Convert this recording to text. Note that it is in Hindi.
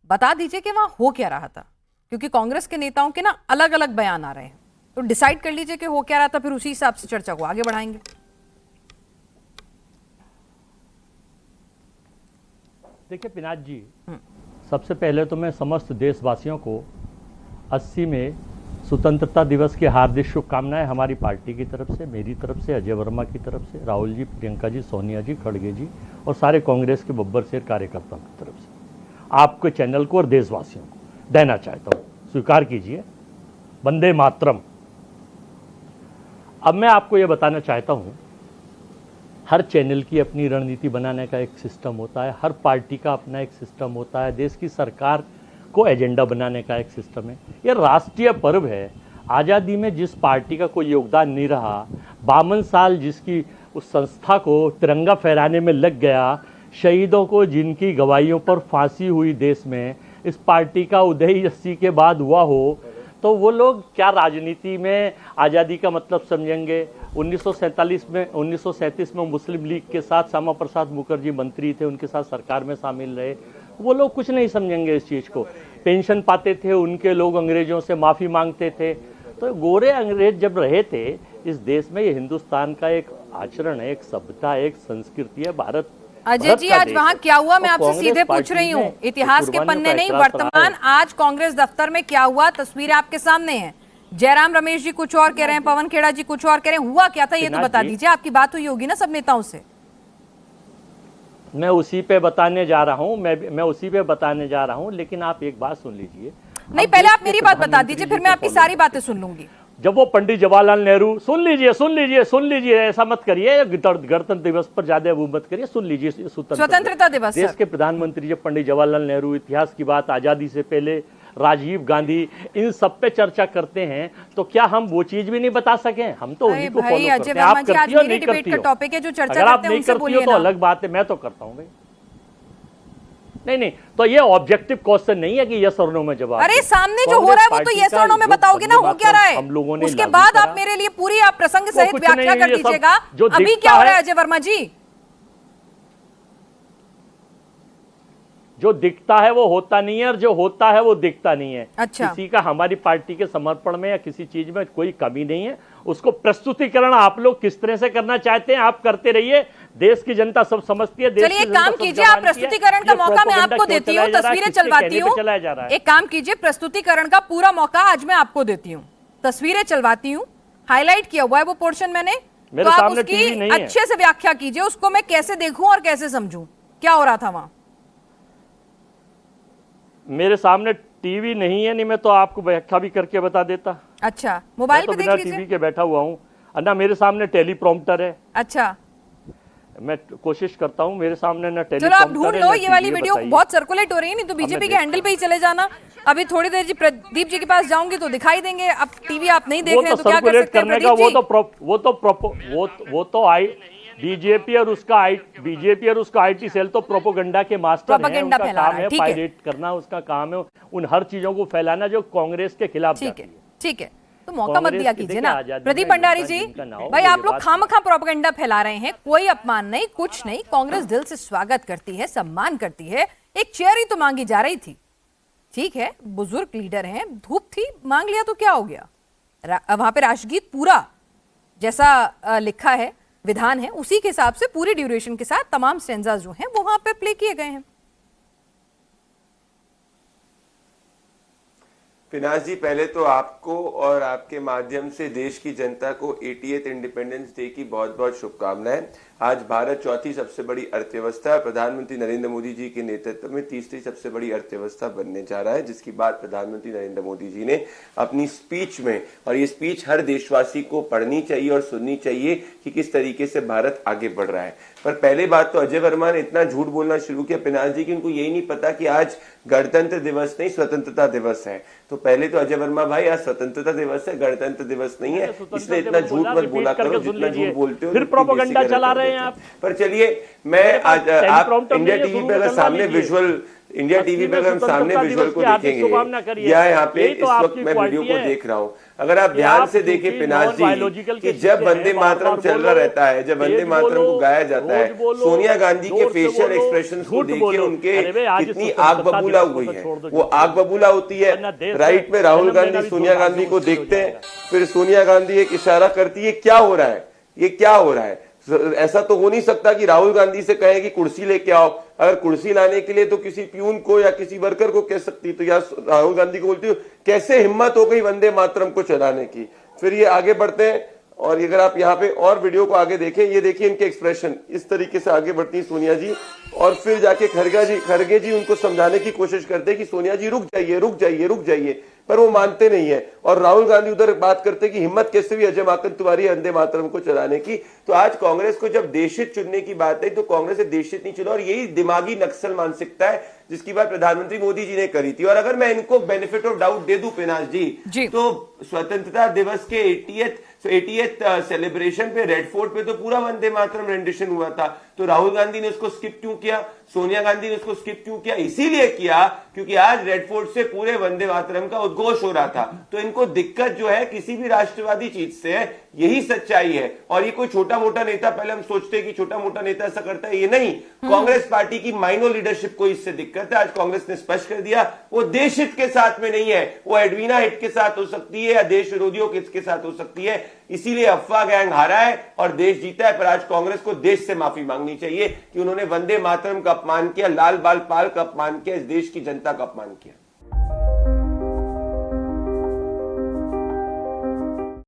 बता दीजिए कि वहां हो क्या रहा था, क्योंकि कांग्रेस के नेताओं के ना अलग अलग बयान आ रहे हैं, तो डिसाइड कर लीजिए कि हो क्या रहा था, फिर उसी हिसाब से चर्चा को आगे बढ़ाएंगे। देखिए पिनाक जी, सबसे पहले तो मैं समस्त देशवासियों को 80 में स्वतंत्रता दिवस की हार्दिक शुभकामनाएं हमारी पार्टी की तरफ से, मेरी तरफ से, अजय वर्मा की तरफ से, राहुल जी, प्रियंका जी, सोनिया जी, खड़गे जी और सारे कांग्रेस के बब्बर शेर कार्यकर्ताओं की तरफ से आपके चैनल को और देशवासियों को देना चाहता हूं। स्वीकार कीजिए, वंदे मातरम। अब मैं आपको यह बताना चाहता हूं, हर चैनल की अपनी रणनीति बनाने का एक सिस्टम होता है, हर पार्टी का अपना एक सिस्टम होता है, देश की सरकार को एजेंडा बनाने का एक सिस्टम है। यह राष्ट्रीय पर्व है। आज़ादी में जिस पार्टी का कोई योगदान नहीं रहा, 52 साल जिसकी उस संस्था को तिरंगा फहराने में लग गया, शहीदों को जिनकी गवाहियों पर फांसी हुई देश में, इस पार्टी का उदय 80 के बाद हुआ हो, तो वो लोग क्या राजनीति में आज़ादी का मतलब समझेंगे? 1937 में मुस्लिम लीग के साथ श्यामा प्रसाद मुखर्जी मंत्री थे, उनके साथ सरकार में शामिल रहे, वो लोग कुछ नहीं समझेंगे इस चीज़ को। पेंशन पाते थे, उनके लोग अंग्रेजों से माफ़ी मांगते थे। तो गोरे अंग्रेज जब रहे थे इस देश में, ये हिंदुस्तान का एक आचरण है, एक सभ्यता है, एक संस्कृति है। भारत अजय जी, आज वहां क्या हुआ मैं आपसे सीधे पूछ रही हूँ, इतिहास के पन्ने नहीं, वर्तमान आज कांग्रेस दफ्तर में क्या हुआ, तस्वीरें आपके सामने हैं। जयराम रमेश जी कुछ और कह रहे हैं, पवन खेड़ा जी कुछ और कह रहे हैं, हुआ क्या था ये तो बता दीजिए। आपकी बात हुई होगी ना सब नेताओं से। मैं उसी पे बताने जा रहा हूँ, मैं उसी पे बताने जा रहा हूँ, लेकिन आप एक बात सुन लीजिए। नहीं, पहले आप मेरी बात बता दीजिए, फिर मैं आपकी सारी बातें सुन लूंगी। जब वो पंडित जवाहरलाल नेहरू, सुन लीजिए, ऐसा मत करिए, गणतंत्र दिवस पर ज्यादा वो मत करिए, सुन लीजिए। स्वतंत्रता दिवस, देश के प्रधानमंत्री जब पंडित जवाहरलाल नेहरू, इतिहास की बात, आजादी से पहले राजीव गांधी, इन सब पे चर्चा करते हैं, तो क्या हम वो चीज भी नहीं बता सके? हम तो उन्हीं को फॉलो करते हैं। आप करती हो नहीं करती हो? टॉपिक है जो चर्चा अगर आप नहीं करती हो तो अलग बात है, मैं तो करता हूँ भाई। नहीं, तो ये ऑब्जेक्टिव क्वेश्चन नहीं है कि यस और नो में जवाब। अरे सामने जो हो रहा है वो तो यस और नो में बताओगे ना, हो क्या रहा है, हम लोगों ने उसके बाद आप मेरे लिए पूरी आप प्रसंग सहित व्याख्या कर दीजिएगा। अभी क्या हो रहा है अजय वर्मा जी? जो दिखता है वो होता नहीं है, और जो होता है वो दिखता नहीं है। अच्छा। किसी का हमारी पार्टी के समर्पण में या किसी चीज में कोई कमी नहीं है। उसको प्रस्तुतिकरण आप लोग किस तरह से करना चाहते हैं आप करते रहिए, देश की जनता सब समझती है। चलिए एक काम कीजिए, आप प्रस्तुतिकरण का मौका मैं आपको देती हूँ, तस्वीरें चलवाती हूँ। एक काम कीजिए, प्रस्तुतिकरण का पूरा मौका आज मैं आपको देती हूँ, तस्वीरें चलवाती हूँ, हाईलाइट किया हुआ है वो पोर्शन मैंने, तो आप उसकी अच्छे से व्याख्या कीजिए, उसको मैं कैसे देखूं और कैसे समझूं क्या हो रहा था वहां। मेरे सामने टीवी नहीं है, नहीं मैं तो आपको व्याख्या भी करके बता देता। अच्छा, मोबाइल पे देख लीजिए। टीवी के बैठा हुआ हूँ अन्ना, मेरे सामने टेलीप्रॉम्प्टर है। अच्छा, मैं कोशिश करता हूँ, मेरे सामने ना टेलीप्रॉम्प्टर। चलो आप ढूंढ लो, ये वाली वीडियो बहुत सर्कुलेट हो रही है, नहीं तो बीजेपी के हैंडल पे ही चले जाना। अभी थोड़ी देर जी प्रदीप जी के पास जाऊंगी तो दिखाई देंगे। अब टीवी आप नहीं देख रहे तो क्या कर सकते हैं प्रदीप जी? वो तो बीजेपी और उसका आईटी सेल तो प्रोपोगंडा के मास्टर हैं। उनका काम है पायरेट करना, उसका काम है उन हर चीजों को फैलाना जो कांग्रेस के खिलाफ जाती है। ठीक है, तो मौका मत दिया कीजिए ना प्रदीप भंडारी जी। भाई आप लोग खामखा प्रोपेगेंडा फैला रहे हैं, कोई अपमान नहीं, कुछ नहीं। कांग्रेस दिल से स्वागत करती है, सम्मान करती है। एक चेयर ही तो मांगी जा रही थी, ठीक है, बुजुर्ग लीडर हैं, धूप थी, मांग लिया तो क्या हो गया। वहां पे राष्ट्रगीत पूरा जैसा लिखा है, विधान है, उसी के हिसाब से पूरी ड्यूरेशन के साथ तमाम स्टेंजास जो हैं वो वहां पे प्ले किए गए हैं। पिनाक जी, पहले तो आपको और आपके माध्यम से देश की जनता को 88th इंडिपेंडेंस डे की बहुत बहुत शुभकामनाएं। आज भारत चौथी सबसे बड़ी अर्थव्यवस्था, प्रधानमंत्री नरेंद्र मोदी जी के नेतृत्व में तीसरी सबसे बड़ी अर्थव्यवस्था बनने जा रहा है, जिसकी बात प्रधानमंत्री नरेंद्र मोदी जी ने अपनी स्पीच में, और ये स्पीच हर देशवासी को पढ़नी चाहिए और सुननी चाहिए कि किस तरीके से भारत आगे बढ़ रहा है। पर पहले बात तो अजय वर्मा ने इतना झूठ बोलना शुरू किया पिनाक जी कि उनको यही नहीं पता कि आज गणतंत्र दिवस नहीं स्वतंत्रता दिवस है। तो पहले तो अजय वर्मा भाई, आज स्वतंत्रता दिवस है, गणतंत्र दिवस नहीं है, इसलिए इतना झूठ मत बोला करो जितना झूठ बोलते हो। फिर प्रोपेगेंडा चला रहे रहे हैं आप? पर चलिए, मैं आज आप इंडिया टीवी पे अगर सामने विजुअल इंडिया टीवी पे अगर हम सामने विजुअल को देखेंगे, या यहाँ पे इस वक्त मैं वीडियो को देख रहा हूँ, अगर आप ध्यान से देखें पिनाज जी, कि जब वंदे मातरम चल रहा रहता है, जब वंदे मातरम को गाया जाता है, सोनिया गांधी के फेशियल एक्सप्रेशंस को देखिए, उनके कितनी आग बबूला हुई है, वो आग बबूला होती है। राइट में राहुल गांधी सोनिया गांधी को देखते हैं, फिर सोनिया गांधी एक इशारा करती है, क्या हो रहा है, ये क्या हो रहा है? ऐसा तो हो नहीं सकता कि राहुल गांधी से कहे कि कुर्सी लेके आओ। अगर कुर्सी लाने के लिए तो किसी प्यून को या किसी वर्कर को कह सकती, तो या राहुल गांधी को बोलती हो, कैसे हिम्मत हो गई वंदे मातरम को चलाने की। फिर ये आगे बढ़ते हैं, और अगर आप यहाँ पे और वीडियो को आगे देखें, ये देखिए इनके एक्सप्रेशन, इस तरीके से आगे बढ़ती सोनिया जी, और फिर जाके खड़गे जी उनको समझाने की कोशिश करते हैं कि सोनिया जी रुक जाइए, रुक जाइए, रुक जाइए, पर वो मानते नहीं है। और राहुल गांधी उधर बात करते कि हिम्मत कैसे भी अजय माकन तुम्हारी वंदे मातरम को चलाने की। तो आज कांग्रेस को जब देशहित चुनने की बात है, तो कांग्रेस ने देशहित नहीं चुना, और यही दिमागी नक्सल मानसिकता है जिसकी बात प्रधानमंत्री मोदी जी ने करी थी। और अगर मैं इनको बेनिफिट ऑफ डाउट दे दूं पिनाज जी, तो स्वतंत्रता दिवस के 80th सेलिब्रेशन पे रेड फोर्ट पे तो पूरा वंदे मातरम रेंडिशन हुआ था। तो राहुल गांधी ने उसको स्किप क्यों किया, सोनिया गांधी ने उसको स्किप क्यों किया? इसीलिए किया क्योंकि आज रेड फोर्ट से पूरे वंदे मातरम का उद्घोष हो रहा था। तो इनको दिक्कत जो है किसी भी राष्ट्रवादी चीज से है, यही सच्चाई है। और ये कोई छोटा मोटा नेता, पहले हम सोचते हैं कि छोटा मोटा नेता ऐसा करता है, ये नहीं, कांग्रेस पार्टी की माइनर लीडरशिप को इससे दिक्कत है। आज कांग्रेस ने स्पष्ट कर दिया, वो देश हित के साथ में नहीं है, वो एडवीना हित के साथ हो सकती है या देश विरोधियों के साथ हो सकती है। इसीलिए अफवाह गैंग हारा है और देश जीता है। पर आज कांग्रेस को देश से माफी मांगनी चाहिए कि उन्होंने वंदे मातरम का अपमान किया, लाल बाल पाल का अपमान किया, इस देश की जनता का अपमान किया।